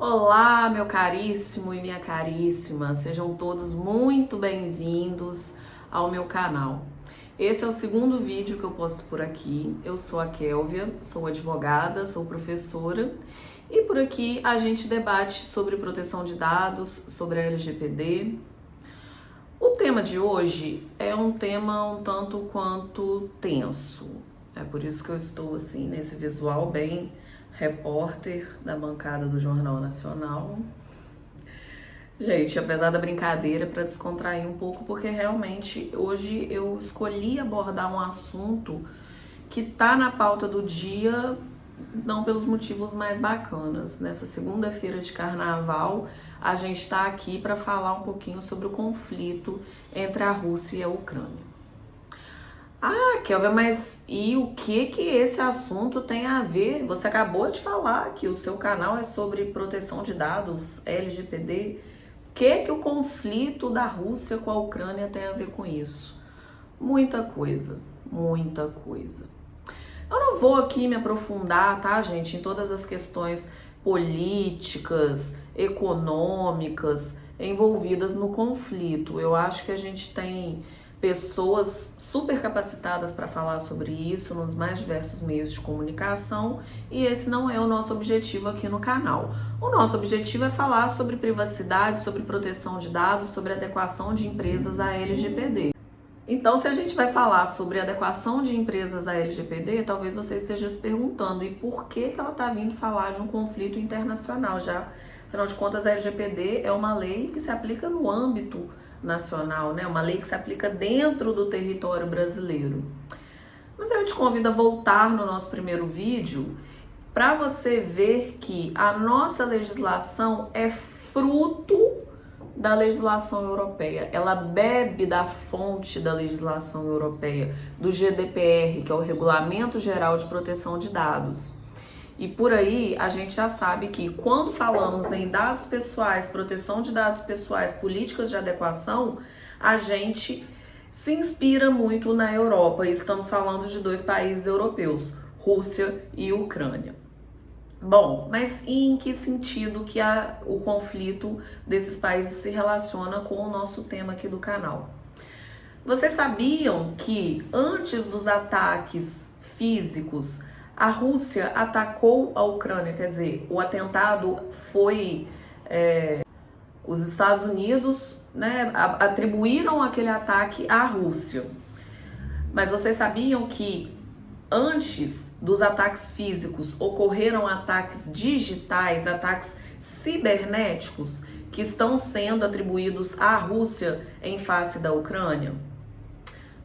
Olá, meu caríssimo e minha caríssima, sejam todos muito bem-vindos ao meu canal. Esse é o segundo vídeo que eu posto por aqui. Eu sou a Kélvia, sou advogada, sou professora e por aqui a gente debate sobre proteção de dados, sobre a LGPD. O tema de hoje é um tema um tanto quanto tenso. É por isso que eu estou assim nesse visual bem repórter da bancada do Jornal Nacional. Gente, apesar da brincadeira, para descontrair um pouco, porque realmente hoje eu escolhi abordar um assunto que tá na pauta do dia, não pelos motivos mais bacanas. Nessa segunda-feira de carnaval, a gente está aqui para falar um pouquinho sobre o conflito entre a Rússia e a Ucrânia. Ah, Kélvia, mas e o que esse assunto tem a ver? Você acabou de falar que o seu canal é sobre proteção de dados, LGPD. O que o conflito da Rússia com a Ucrânia tem a ver com isso? Muita coisa, muita coisa. Eu não vou aqui me aprofundar, tá, gente, em todas as questões políticas, econômicas envolvidas no conflito. Eu acho que a gente tem pessoas super capacitadas para falar sobre isso nos mais diversos meios de comunicação e esse não é o nosso objetivo aqui no canal. O nosso objetivo é falar sobre privacidade, sobre proteção de dados, sobre adequação de empresas à LGPD. Então, se a gente vai falar sobre adequação de empresas à LGPD, talvez você esteja se perguntando e por que ela está vindo falar de um conflito internacional já. Afinal de contas, a LGPD é uma lei que se aplica no âmbito nacional, né? Uma lei que se aplica dentro do território brasileiro. Mas eu te convido a voltar no nosso primeiro vídeo para você ver que a nossa legislação é fruto da legislação europeia. Ela bebe da fonte da legislação europeia, do GDPR, que é o Regulamento Geral de Proteção de Dados. E por aí a gente já sabe que quando falamos em dados pessoais, proteção de dados pessoais, políticas de adequação, a gente se inspira muito na Europa. E estamos falando de dois países europeus, Rússia e Ucrânia. Bom, mas em que sentido que o conflito desses países se relaciona com o nosso tema aqui do canal? Vocês sabiam que antes dos ataques físicos, a Rússia atacou a Ucrânia? Quer dizer, o atentado foi... os Estados Unidos, né, atribuíram aquele ataque à Rússia. Mas vocês sabiam que antes dos ataques físicos ocorreram ataques digitais, ataques cibernéticos que estão sendo atribuídos à Rússia em face da Ucrânia?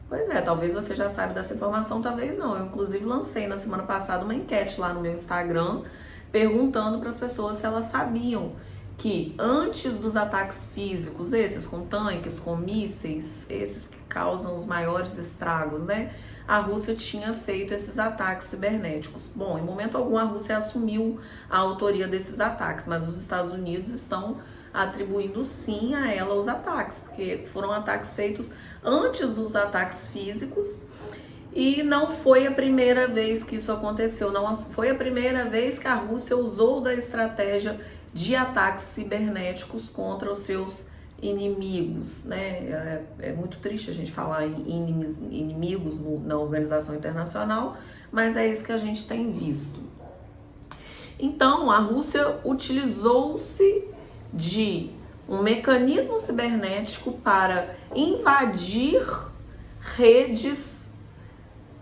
Pois é, talvez você já saiba dessa informação, talvez não. Eu inclusive lancei na semana passada uma enquete lá no meu Instagram perguntando para as pessoas se elas sabiam que antes dos ataques físicos, esses com tanques, com mísseis, esses que causam os maiores estragos, né? A Rússia tinha feito esses ataques cibernéticos. Bom, em momento algum a Rússia assumiu a autoria desses ataques, mas os Estados Unidos estão atribuindo sim a ela os ataques, porque foram ataques feitos antes dos ataques físicos e não foi a primeira vez que isso aconteceu, não foi a primeira vez que a Rússia usou da estratégia de ataques cibernéticos contra os seus inimigos, né? É muito triste a gente falar em inimigos na organização internacional, mas é isso que a gente tem visto. Então, a Rússia utilizou-se de um mecanismo cibernético para invadir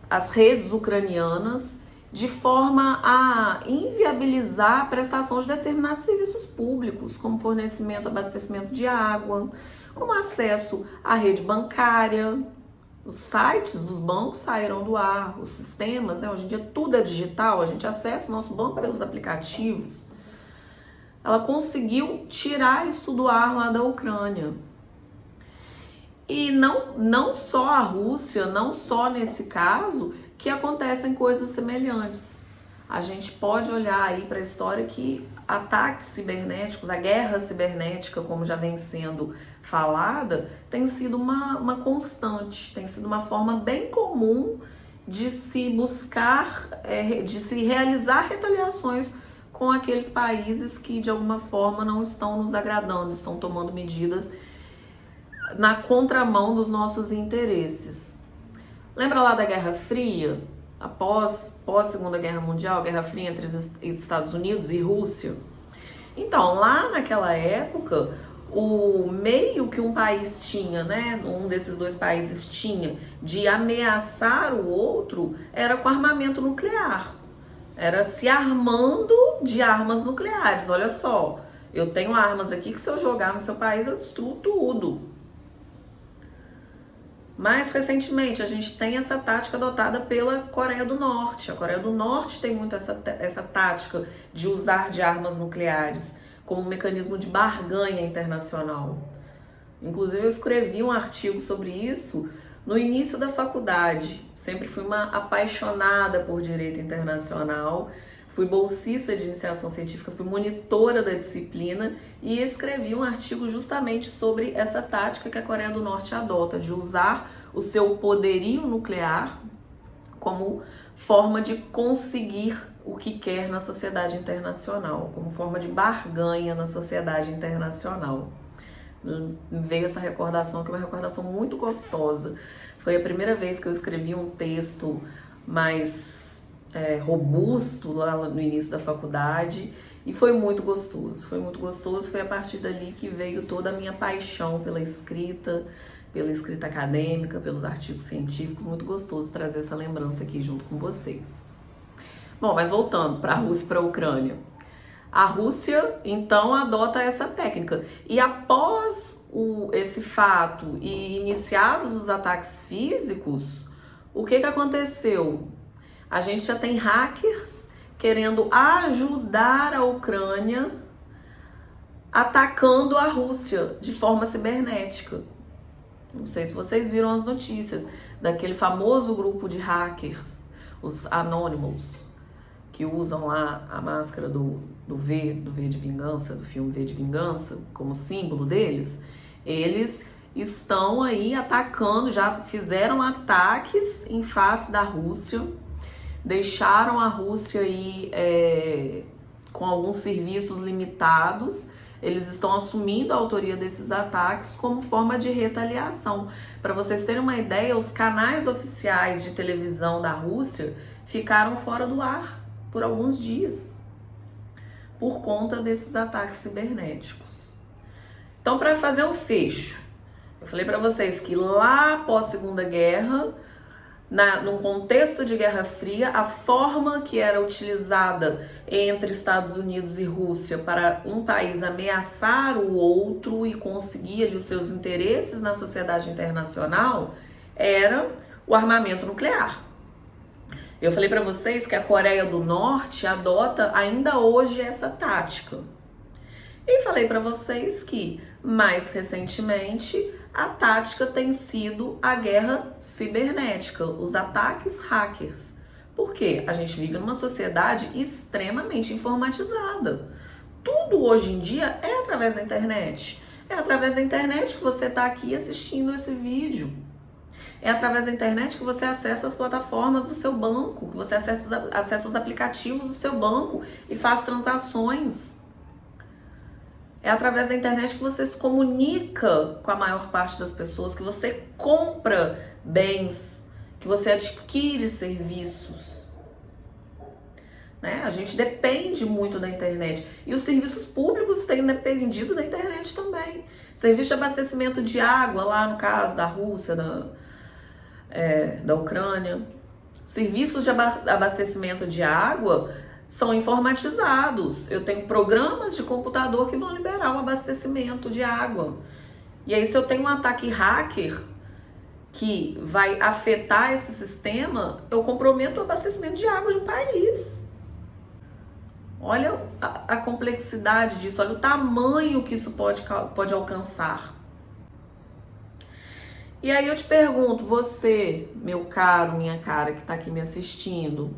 as redes ucranianas, de forma a inviabilizar a prestação de determinados serviços públicos, como fornecimento, abastecimento de água, como acesso à rede bancária. Os sites dos bancos saíram do ar, os sistemas, né? Hoje em dia tudo é digital, a gente acessa o nosso banco pelos aplicativos. Ela conseguiu tirar isso do ar lá da Ucrânia. E não só a Rússia, não só nesse caso, que acontecem coisas semelhantes. A gente pode olhar aí para a história que ataques cibernéticos, a guerra cibernética, como já vem sendo falada, tem sido uma constante, tem sido uma forma bem comum de se buscar, de se realizar retaliações com aqueles países que de alguma forma não estão nos agradando, estão tomando medidas na contramão dos nossos interesses. Lembra lá da Guerra Fria? Após Segunda Guerra Mundial, Guerra Fria entre os Estados Unidos e Rússia? Então, lá naquela época, o meio que um país tinha, né, um desses dois países tinha, de ameaçar o outro, era com armamento nuclear. Era se armando de armas nucleares. Olha só, eu tenho armas aqui que se eu jogar no seu país eu destruo tudo. Mais recentemente, a gente tem essa tática adotada pela Coreia do Norte. A Coreia do Norte tem muito essa tática de usar de armas nucleares como um mecanismo de barganha internacional. Inclusive, eu escrevi um artigo sobre isso no início da faculdade. Sempre fui uma apaixonada por direito internacional, fui bolsista de iniciação científica, fui monitora da disciplina e escrevi um artigo justamente sobre essa tática que a Coreia do Norte adota, de usar o seu poderio nuclear como forma de conseguir o que quer na sociedade internacional, como forma de barganha na sociedade internacional. Me veio essa recordação, que é uma recordação muito gostosa. Foi a primeira vez que eu escrevi um texto mais robusto lá no início da faculdade e foi muito gostoso. Foi a partir dali que veio toda a minha paixão pela escrita acadêmica, pelos artigos científicos. Muito gostoso trazer essa lembrança aqui junto com vocês. Bom, mas voltando para a Rússia e para a Ucrânia. A Rússia, então, adota essa técnica. E após esse fato e iniciados os ataques físicos, o que aconteceu? A gente já tem hackers querendo ajudar a Ucrânia atacando a Rússia de forma cibernética. Não sei se vocês viram as notícias daquele famoso grupo de hackers, os Anonymous, que usam lá a máscara do V de Vingança, do filme V de Vingança, como símbolo deles. Eles estão aí atacando, já fizeram ataques em face da Rússia, deixaram a Rússia aí com alguns serviços limitados. Eles estão assumindo a autoria desses ataques como forma de retaliação. Para vocês terem uma ideia, os canais oficiais de televisão da Rússia ficaram fora do ar por alguns dias, por conta desses ataques cibernéticos. Então, para fazer um fecho, eu falei para vocês que lá após a Segunda Guerra, num contexto de Guerra Fria, a forma que era utilizada entre Estados Unidos e Rússia para um país ameaçar o outro e conseguir ali os seus interesses na sociedade internacional era o armamento nuclear. Eu falei para vocês que a Coreia do Norte adota ainda hoje essa tática. E falei para vocês que, mais recentemente, a tática tem sido a guerra cibernética, os ataques hackers. Por quê? A gente vive numa sociedade extremamente informatizada. Tudo hoje em dia é através da internet. É através da internet que você está aqui assistindo esse vídeo. É através da internet que você acessa as plataformas do seu banco, que você acessa os aplicativos do seu banco e faz transações. É através da internet que você se comunica com a maior parte das pessoas, que você compra bens, que você adquire serviços. Né? A gente depende muito da internet. E os serviços públicos têm dependido da internet também. Serviço de abastecimento de água, lá no caso da Rússia, da Ucrânia. Serviços de abastecimento de água são informatizados. Eu tenho programas de computador que vão liberar o abastecimento de água. E aí, se eu tenho um ataque hacker que vai afetar esse sistema, eu comprometo o abastecimento de água de um país. Olha a complexidade disso, olha o tamanho que isso pode alcançar. E aí eu te pergunto, você, meu caro, minha cara, que está aqui me assistindo,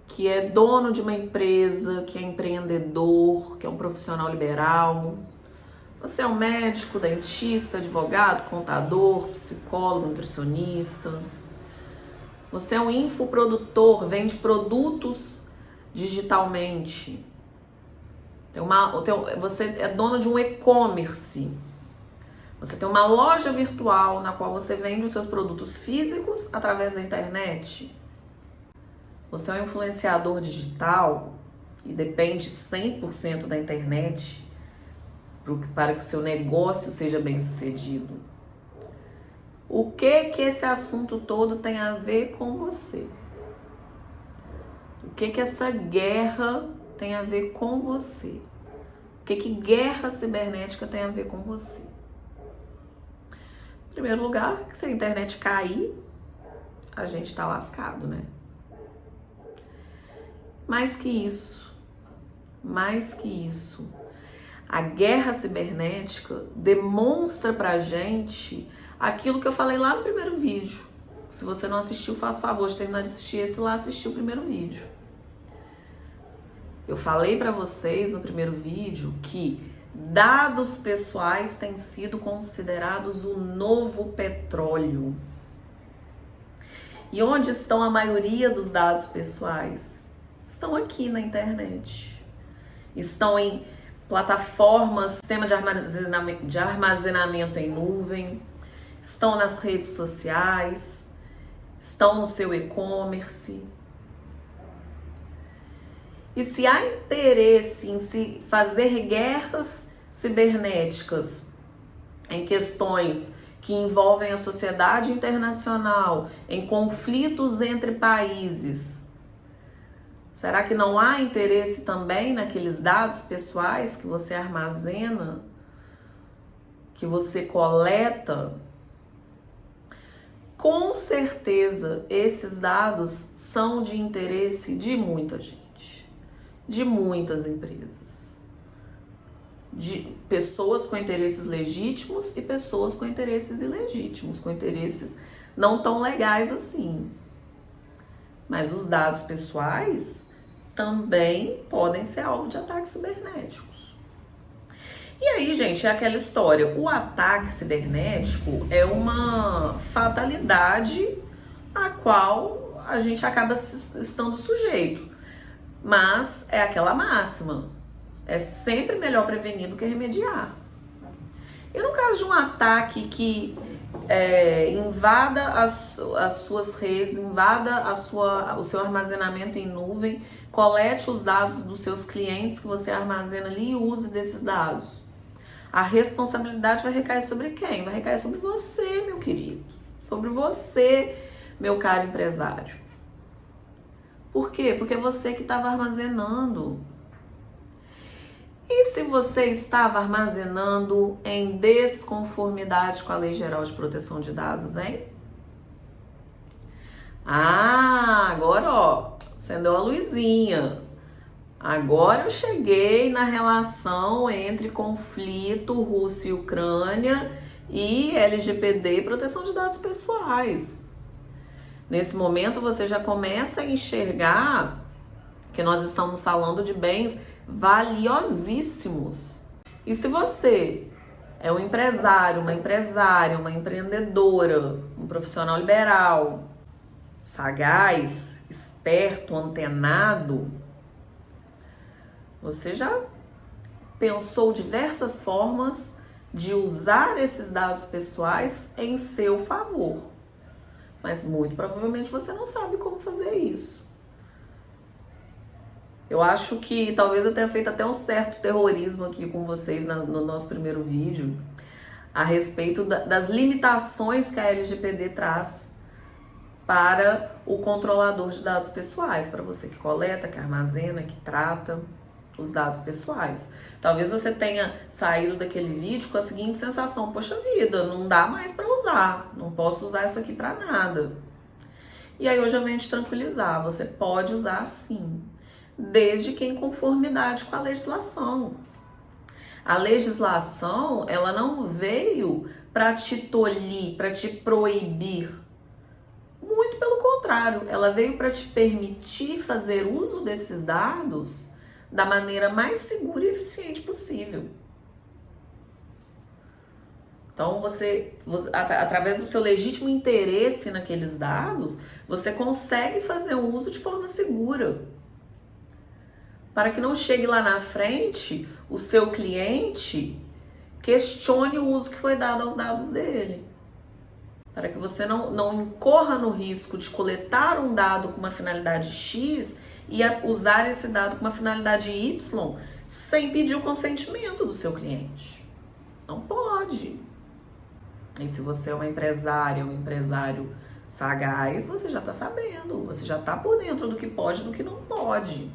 que é dono de uma empresa, que é empreendedor, que é um profissional liberal, você é um médico, dentista, advogado, contador, psicólogo, nutricionista, você é um infoprodutor, vende produtos digitalmente. Você é dona de um e-commerce. Você tem uma loja virtual na qual você vende os seus produtos físicos através da internet. Você é um influenciador digital e depende 100% da internet para que o seu negócio seja bem sucedido. O que esse assunto todo tem a ver com você? O que essa guerra tem a ver com você? O que guerra cibernética tem a ver com você? Em primeiro lugar, que se a internet cair, a gente tá lascado, né? Mais que isso, a guerra cibernética demonstra pra gente aquilo que eu falei lá no primeiro vídeo. Se você não assistiu, faça favor de terminar de assistir esse lá, assistir o primeiro vídeo. Eu falei pra vocês no primeiro vídeo que dados pessoais têm sido considerados o novo petróleo. E onde estão a maioria dos dados pessoais? Estão aqui na internet. Estão em plataformas, sistema de armazenamento em nuvem, estão nas redes sociais, estão no seu e-commerce. E se há interesse em se fazer guerras cibernéticas em questões que envolvem a sociedade internacional, em conflitos entre países, será que não há interesse também naqueles dados pessoais que você armazena, que você coleta? Com certeza, esses dados são de interesse de muita gente, de muitas empresas, de pessoas com interesses legítimos e pessoas com interesses ilegítimos, com interesses não tão legais assim. Mas os dados pessoais também podem ser alvo de ataques cibernéticos. E aí, gente, é aquela história. O ataque cibernético é uma fatalidade a qual a gente acaba estando sujeito. Mas é aquela máxima. É sempre melhor prevenir do que remediar. E no caso de um ataque que invada as suas redes, invada o seu armazenamento em nuvem, colete os dados dos seus clientes que você armazena ali e use desses dados. A responsabilidade vai recair sobre quem? Vai recair sobre você, meu querido. Sobre você, meu caro empresário. Por quê? Porque é você que estava armazenando. E se você estava armazenando em desconformidade com a Lei Geral de Proteção de Dados, hein? Agora, ó, acendeu a luzinha. Agora eu cheguei na relação entre conflito Rússia e Ucrânia e LGPD e proteção de dados pessoais. Nesse momento você já começa a enxergar que nós estamos falando de bens valiosíssimos. E se você é um empresário, uma empresária, uma empreendedora, um profissional liberal, sagaz, esperto, antenado, você já pensou diversas formas de usar esses dados pessoais em seu favor. Mas muito provavelmente você não sabe como fazer isso. Eu acho que talvez eu tenha feito até um certo terrorismo aqui com vocês no nosso primeiro vídeo a respeito das limitações que a LGPD traz para o controlador de dados pessoais, para você que coleta, que armazena, que trata os dados pessoais. Talvez você tenha saído daquele vídeo com a seguinte sensação: poxa vida, não dá mais para usar, não posso usar isso aqui para nada. E aí hoje eu venho te tranquilizar, você pode usar sim, desde que em conformidade com a legislação. A legislação, ela não veio para te tolir, para te proibir. Muito pelo contrário, ela veio para te permitir fazer uso desses dados da maneira mais segura e eficiente possível. Então, você, através do seu legítimo interesse naqueles dados, você consegue fazer um uso de forma segura. para que não chegue lá na frente o seu cliente questione o uso que foi dado aos dados dele. Para que você não incorra no risco de coletar um dado com uma finalidade X e usar esse dado com uma finalidade Y sem pedir o consentimento do seu cliente. Não pode. E se você é uma empresária, um empresário sagaz, você já está sabendo, você já está por dentro do que pode e do que não pode.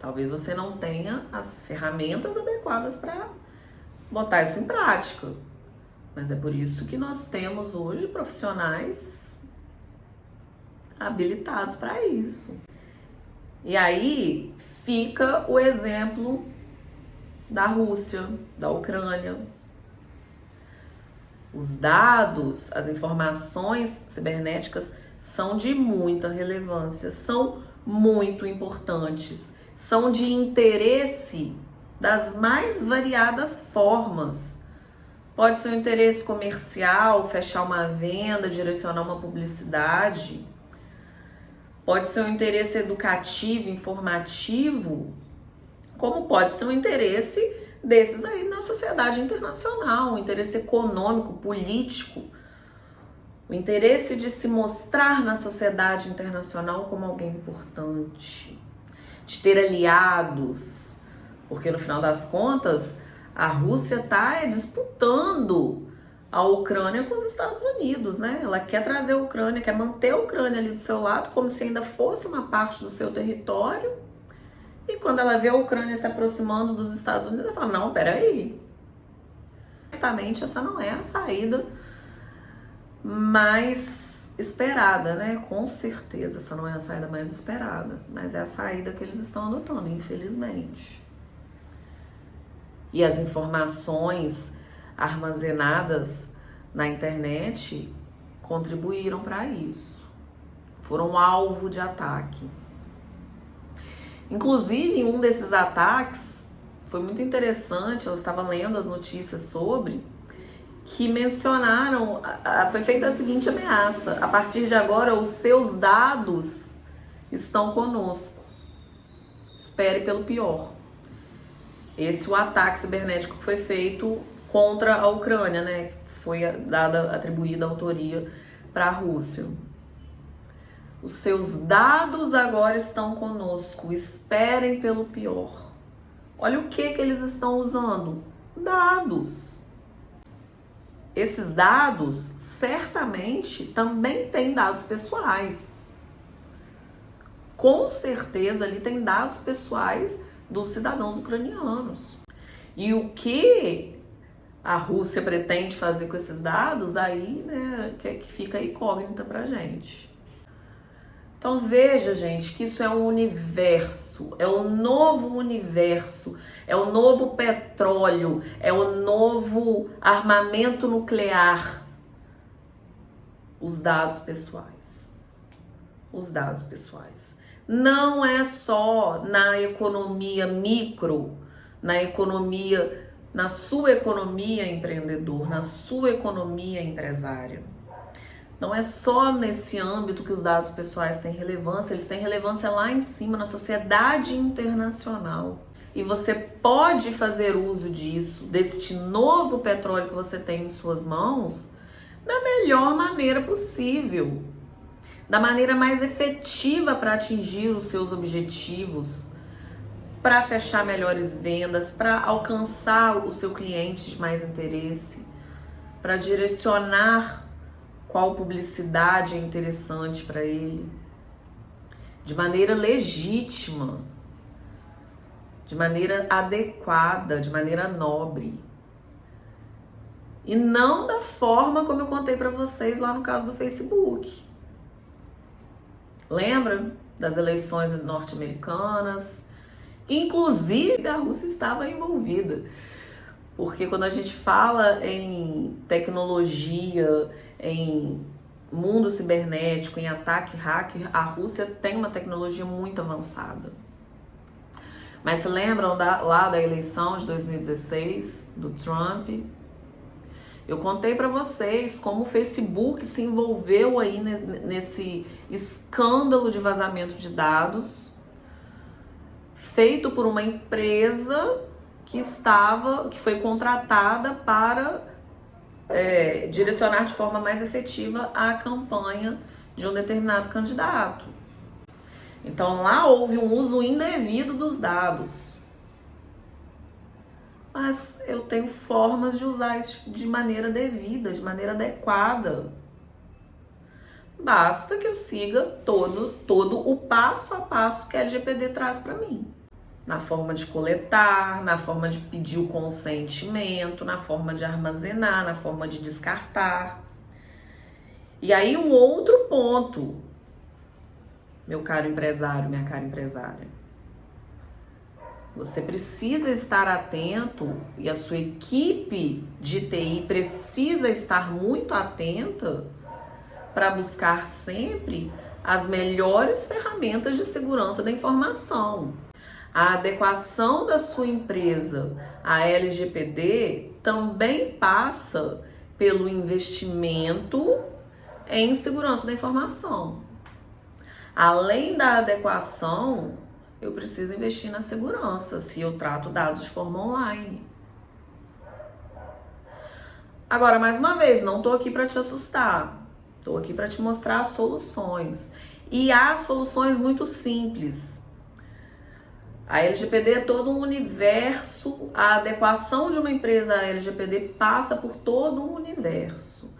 Talvez você não tenha as ferramentas adequadas para botar isso em prática. Mas é por isso que nós temos hoje profissionais habilitados para isso. E aí fica o exemplo da Rússia, da Ucrânia. Os dados, as informações cibernéticas são de muita relevância, são muito importantes, são de interesse das mais variadas formas. Pode ser um interesse comercial, fechar uma venda, direcionar uma publicidade. Pode ser um interesse educativo, informativo, como pode ser um interesse desses aí na sociedade internacional, um interesse econômico, político, o interesse de se mostrar na sociedade internacional como alguém importante, de ter aliados, porque no final das contas a Rússia está disputando a Ucrânia com os Estados Unidos, né? Ela quer trazer a Ucrânia, quer manter a Ucrânia ali do seu lado, como se ainda fosse uma parte do seu território. E quando ela vê a Ucrânia se aproximando dos Estados Unidos, ela fala, não, peraí. Certamente essa não é a saída mais esperada, né? Com certeza essa não é a saída mais esperada, mas é a saída que eles estão adotando, infelizmente. E as informações armazenadas na internet contribuíram para isso. Foram alvo de ataque. Inclusive, em um desses ataques, foi muito interessante, eu estava lendo as notícias sobre, que mencionaram, foi feita a seguinte ameaça: a partir de agora os seus dados estão conosco. Espere pelo pior. Esse é o ataque cibernético que foi feito contra a Ucrânia, né? Foi atribuída a autoria para a Rússia. Os seus dados agora estão conosco, esperem pelo pior. Olha o que eles estão usando: dados. Esses dados certamente também têm dados pessoais. Com certeza ali tem dados pessoais dos cidadãos ucranianos. E o que a Rússia pretende fazer com esses dados, aí, né, que fica incógnita pra gente. Então veja, gente, que isso é um universo, é um novo universo, é o novo petróleo, é o novo armamento nuclear. Os dados pessoais. Os dados pessoais. Não é só na economia micro, na sua economia empreendedor, na sua economia empresária. Não é só nesse âmbito que os dados pessoais têm relevância, eles têm relevância lá em cima, na sociedade internacional. E você pode fazer uso disso, deste novo petróleo que você tem em suas mãos, da melhor maneira possível, da maneira mais efetiva para atingir os seus objetivos, para fechar melhores vendas, para alcançar o seu cliente de mais interesse, para direcionar qual publicidade é interessante para ele, de maneira legítima, de maneira adequada, de maneira nobre. E não da forma como eu contei para vocês lá no caso do Facebook. Lembra das eleições norte-americanas? Inclusive a Rússia estava envolvida. Porque quando a gente fala em tecnologia, em mundo cibernético, em ataque hacker, a Rússia tem uma tecnologia muito avançada. Mas se lembram lá da eleição de 2016, do Trump? Eu contei para vocês como o Facebook se envolveu aí nesse escândalo de vazamento de dados, feito por uma empresa que foi contratada para direcionar de forma mais efetiva a campanha de um determinado candidato. Então lá houve um uso indevido dos dados. Mas eu tenho formas de usar isso de maneira devida, de maneira adequada. Basta que eu siga todo o passo a passo que a LGPD traz para mim. Na forma de coletar, na forma de pedir o consentimento, na forma de armazenar, na forma de descartar. E aí um outro ponto, meu caro empresário, minha cara empresária. Você precisa estar atento e a sua equipe de TI precisa estar muito atenta para buscar sempre as melhores ferramentas de segurança da informação. A adequação da sua empresa à LGPD também passa pelo investimento em segurança da informação. Além da adequação, eu preciso investir na segurança se eu trato dados de forma online. Agora, mais uma vez, não estou aqui para te assustar. Estou aqui para te mostrar soluções. E há soluções muito simples. A LGPD é todo um universo, a adequação de uma empresa à LGPD passa por todo um universo.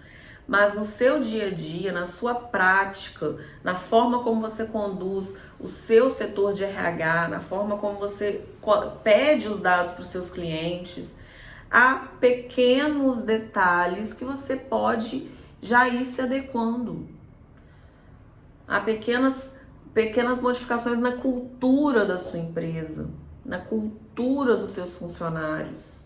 Mas no seu dia a dia, na sua prática, na forma como você conduz o seu setor de RH, na forma como você pede os dados para os seus clientes, há pequenos detalhes que você pode já ir se adequando. Há pequenas modificações na cultura da sua empresa, na cultura dos seus funcionários,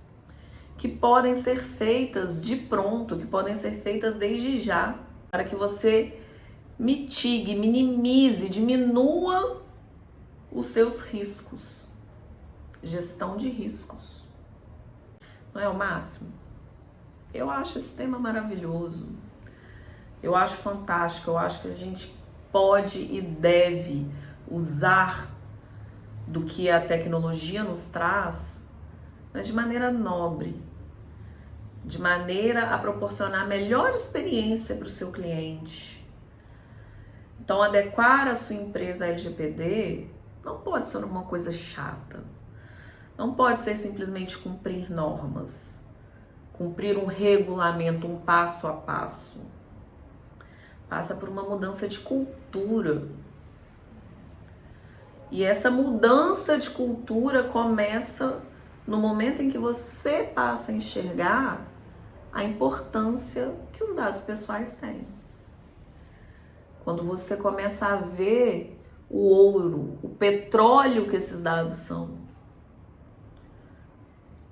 que podem ser feitas de pronto, que podem ser feitas desde já, para que você mitigue, minimize, diminua os seus riscos. Gestão de riscos. Não é o máximo? Eu acho esse tema maravilhoso. Eu acho fantástico, eu acho que a gente pode e deve usar do que a tecnologia nos traz, mas de maneira nobre, de maneira a proporcionar a melhor experiência para o seu cliente. Então, adequar a sua empresa à LGPD não pode ser uma coisa chata, não pode ser simplesmente cumprir normas, cumprir um regulamento, um passo a passo. Passa por uma mudança de cultura. E essa mudança de cultura começa no momento em que você passa a enxergar a importância que os dados pessoais têm. Quando você começa a ver o ouro, o petróleo que esses dados são.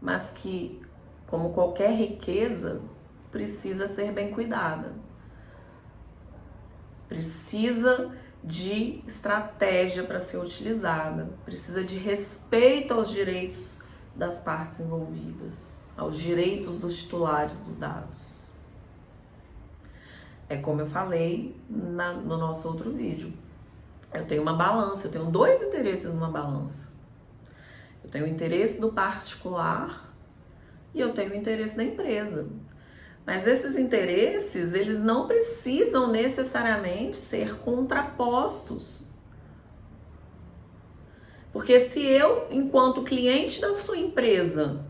Mas que, como qualquer riqueza, precisa ser bem cuidada. Precisa de estratégia para ser utilizada, precisa de respeito aos direitos das partes envolvidas, aos direitos dos titulares dos dados. É como eu falei no nosso outro vídeo. Eu tenho uma balança, eu tenho dois interesses numa balança. Eu tenho o interesse do particular e eu tenho o interesse da empresa. Mas esses interesses, eles não precisam necessariamente ser contrapostos. Porque se eu, enquanto cliente da sua empresa,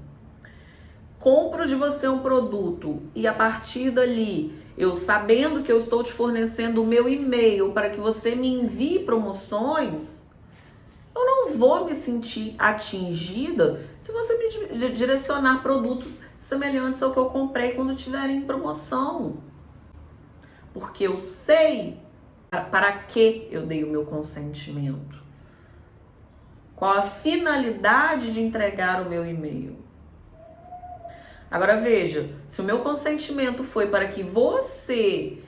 compro de você um produto e a partir dali, eu sabendo que eu estou te fornecendo o meu e-mail para que você me envie promoções, eu não vou me sentir atingida se você me direcionar produtos semelhantes ao que eu comprei quando estiver em promoção. Porque eu sei para que eu dei o meu consentimento. Qual a finalidade de entregar o meu e-mail. Agora veja, se o meu consentimento foi para que você,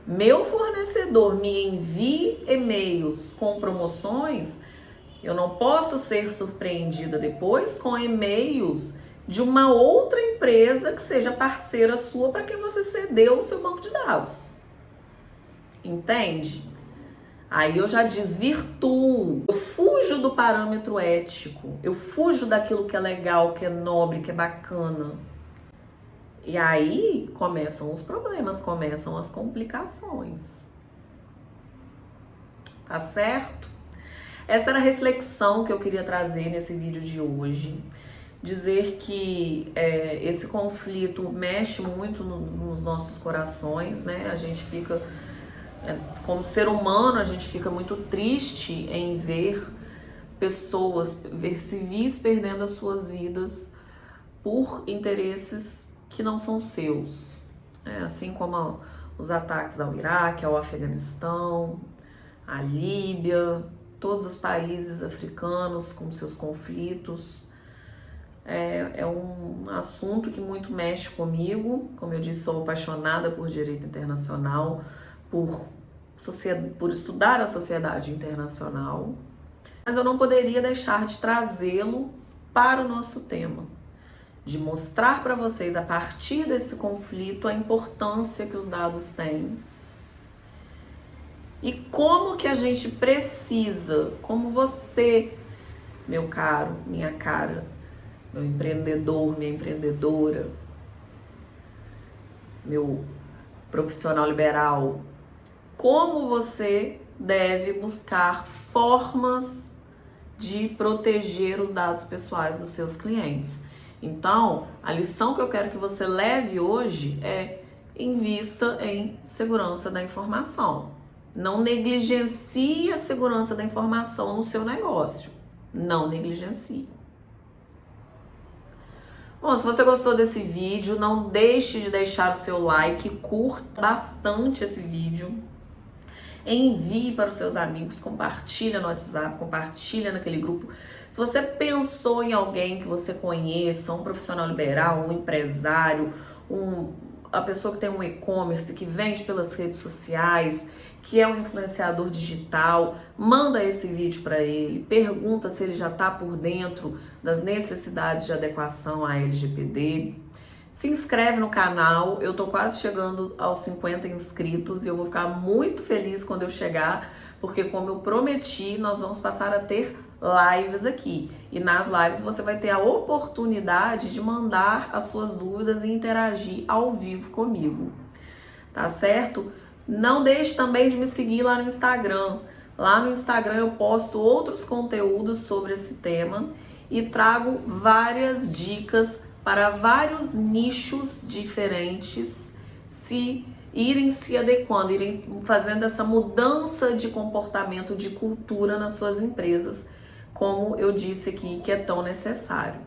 meu fornecedor, me envie e-mails com promoções, eu não posso ser surpreendida depois com e-mails de uma outra empresa que seja parceira sua para que você cedeu o seu banco de dados. Entende? Aí eu já desvirtuo, eu fujo do parâmetro ético, eu fujo daquilo que é legal, que é nobre, que é bacana. E aí começam os problemas, começam as complicações. Tá certo? Essa era a reflexão que eu queria trazer nesse vídeo de hoje. Dizer que esse conflito mexe muito nos nossos corações, né? A gente fica... como ser humano, a gente fica muito triste em ver pessoas, ver civis perdendo as suas vidas por interesses que não são seus. Assim como os ataques ao Iraque, ao Afeganistão, à Líbia, todos os países africanos com seus conflitos. É um assunto que muito mexe comigo. Como eu disse, sou apaixonada por direito internacional, por estudar a sociedade internacional, mas eu não poderia deixar de trazê-lo para o nosso tema, de mostrar para vocês, a partir desse conflito, a importância que os dados têm e como que a gente precisa, como você, meu caro, minha cara, meu empreendedor, minha empreendedora, meu profissional liberal, como você deve buscar formas de proteger os dados pessoais dos seus clientes. Então, a lição que eu quero que você leve hoje é: invista em segurança da informação. Não negligencie a segurança da informação no seu negócio. Não negligencie. Bom, se você gostou desse vídeo, não deixe de deixar o seu like, curta bastante esse vídeo. Envie para os seus amigos, compartilha no WhatsApp, compartilha naquele grupo. Se você pensou em alguém que você conheça, um profissional liberal, um empresário, a pessoa que tem um e-commerce, que vende pelas redes sociais, que é um influenciador digital, manda esse vídeo para ele, pergunta se ele já está por dentro das necessidades de adequação à LGPD. Se inscreve no canal, eu tô quase chegando aos 50 inscritos e eu vou ficar muito feliz quando eu chegar, porque como eu prometi, nós vamos passar a ter lives aqui. E nas lives você vai ter a oportunidade de mandar as suas dúvidas e interagir ao vivo comigo, tá certo? Não deixe também de me seguir lá no Instagram. Lá no Instagram eu posto outros conteúdos sobre esse tema e trago várias dicas para vários nichos diferentes irem se adequando, irem fazendo essa mudança de comportamento, de cultura nas suas empresas, como eu disse aqui, que é tão necessário.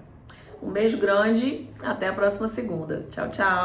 Um beijo grande, até a próxima segunda. Tchau, tchau!